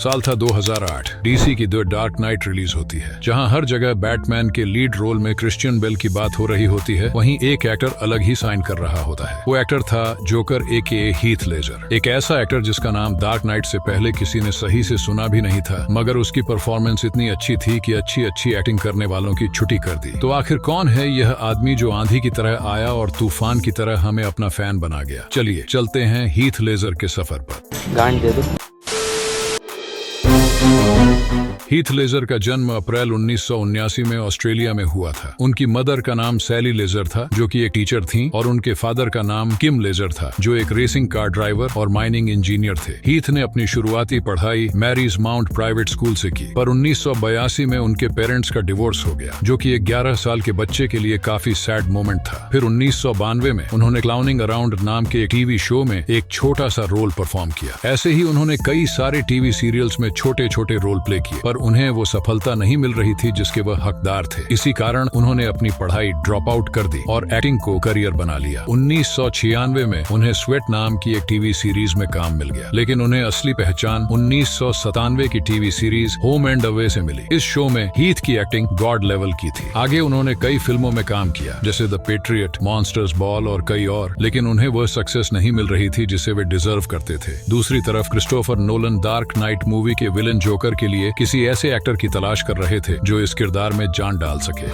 साल था 2008। डीसी की द डार्क नाइट रिलीज होती है। जहां हर जगह बैटमैन के लीड रोल में क्रिश्चियन बेल की बात हो रही होती है, वहीं एक एक्टर अलग ही साइन कर रहा होता है। वो एक्टर था जोकर AKA हीथ लेजर। एक ऐसा एक्टर जिसका नाम डार्क नाइट से पहले किसी ने सही से सुना भी नहीं था, मगर उसकी परफॉर्मेंस इतनी अच्छी थी कि अच्छी एक्टिंग करने वालों की छुट्टी कर दी। तो आखिर कौन है यह आदमी जो आंधी की तरह आया और तूफान की तरह हमें अपना फैन बना गया? चलिए चलते हैं हीथ लेजर के सफर पर। गांड दे दो। हीथ लेजर का जन्म अप्रैल 1979 में ऑस्ट्रेलिया में हुआ था। उनकी मदर का नाम सैली लेजर था, जो कि एक टीचर थीं, और उनके फादर का नाम किम लेजर था, जो एक रेसिंग कार ड्राइवर और माइनिंग इंजीनियर थे। हीथ ने अपनी शुरुआती पढ़ाई मैरीज माउंट प्राइवेट स्कूल से की, पर 1982 में उनके पेरेंट्स का डिवोर्स हो गया, जो कि एक 11 साल के बच्चे के लिए काफी सैड मोमेंट था। फिर 1992 में उन्होंने क्लाउनिंग अराउंड नाम के एक टीवी शो में एक छोटा सा रोल परफॉर्म किया। ऐसे ही उन्होंने कई सारे टीवी सीरियल्स में छोटे छोटे रोल प्ले किए, पर उन्हें वो सफलता नहीं मिल रही थी जिसके वह हकदार थे। इसी कारण उन्होंने अपनी पढ़ाई ड्रॉप आउट कर दी और एक्टिंग को करियर बना लिया। 1996 में उन्हें स्वेट नाम की एक टीवी सीरीज में काम मिल गया, लेकिन उन्हें असली पहचान 1997 की TV series home and away से मिली। इस शो में हीथ की एक्टिंग गॉड लेवल की थी। आगे उन्होंने कई फिल्मों में काम किया, जैसे द पेट्रियट, मॉन्स्टर्स बॉल और कई और, लेकिन उन्हें वह सक्सेस नहीं मिल रही थी जिसे वे डिजर्व करते थे। दूसरी तरफ Christopher Nolan dark night movie के विलन जोकर के लिए किसी ऐसे एक्टर की तलाश कर रहे थे जो इस किरदार में जान डाल सके।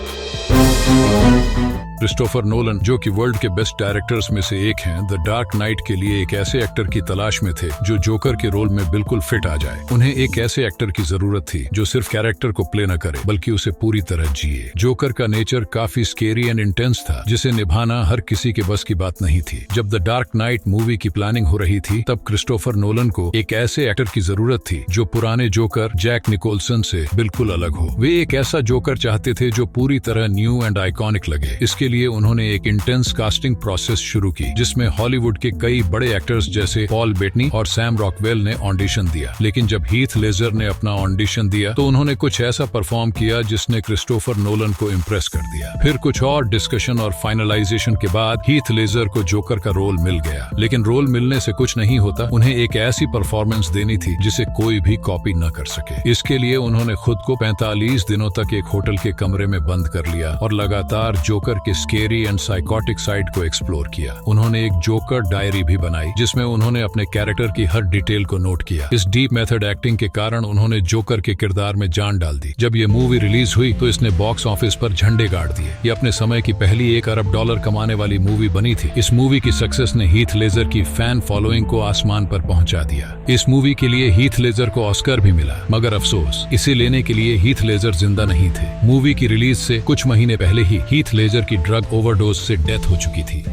क्रिस्टोफर नोलन, जो कि वर्ल्ड के बेस्ट डायरेक्टर्स में से एक हैं, द डार्क नाइट के लिए एक ऐसे एक्टर की तलाश में थे जो जोकर के रोल में बिल्कुल फिट आ जाए। उन्हें एक ऐसे एक्टर की जरूरत थी जो सिर्फ कैरेक्टर को प्ले न करे, बल्कि उसे पूरी तरह जिए। जोकर का नेचर काफी स्केरी एंड इंटेंस था, जिसे निभाना हर किसी के बस की बात नहीं थी। जब द डार्क नाइट मूवी की प्लानिंग हो रही थी, तब क्रिस्टोफर नोलन को एक ऐसे एक्टर की जरूरत थी जो पुराने जोकर जैक निकोलसन से बिल्कुल अलग हो। वे एक ऐसा जोकर चाहते थे जो पूरी तरह न्यू एंड आइकॉनिक लगे। इसके लिए उन्होंने एक इंटेंस कास्टिंग प्रोसेस शुरू की, जिसमें हॉलीवुड के कई बड़े एक्टर्स जैसे पॉल बेटनी और सैम रॉकवेल ने ऑडिशन दिया। लेकिन जब हीथ लेजर ने अपना ऑडिशन दिया, तो उन्होंने कुछ ऐसा परफॉर्म किया जिसने क्रिस्टोफर नोलन को इम्प्रेस कर दिया। फिर कुछ और डिस्कशन और फाइनलाइजेशन के बाद हीथ लेजर को जोकर का रोल मिल गया। लेकिन रोल मिलने से कुछ नहीं होता, उन्हें एक ऐसी परफॉर्मेंस देनी थी जिसे कोई भी कॉपी न कर सके। इसके लिए उन्होंने खुद को 45 दिनों तक एक होटल के कमरे में बंद कर लिया और लगातार जोकर के स्केरी एंड साइकोटिक साइड को एक्सप्लोर किया। उन्होंने एक जोकर डायरी भी बनाई, जिसमें उन्होंने अपने कैरेक्टर की हर डिटेल को नोट किया। इस डीप मेथड एक्टिंग के कारण उन्होंने जोकर के किरदार में जान डाल दी। जब ये मूवी रिलीज हुई तो इसने बॉक्स ऑफिस पर झंडे गाड़ दिए। ये अपने समय की पहली $1 अरब कमाने वाली मूवी बनी थी। इस मूवी की सक्सेस ने हीथ लेजर की फैन फॉलोइंग को आसमान पर पहुंचा दिया। इस मूवी के लिए हीथ लेजर को ऑस्कर भी मिला, मगर अफसोस, इसे लेने के लिए हीथ लेजर जिंदा नहीं थे। मूवी की रिलीज से कुछ महीने पहले ही हीथ लेजर की ड्रग ओवरडोज से डेथ हो चुकी थी।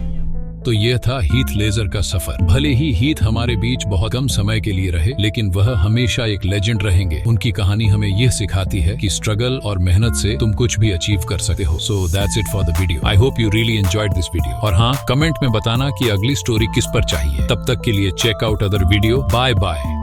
तो यह था हीथ लेजर का सफर। भले ही हीथ हमारे बीच बहुत कम समय के लिए रहे, लेकिन वह हमेशा एक लेजेंड रहेंगे। उनकी कहानी हमें यह सिखाती है कि स्ट्रगल और मेहनत से तुम कुछ भी अचीव कर सकते हो। So that's it for the video. I hope you really enjoyed this video. और हाँ, कमेंट में बताना कि अगली स्टोरी किस पर चाहिए। तब तक के लिए check out other video. Bye bye.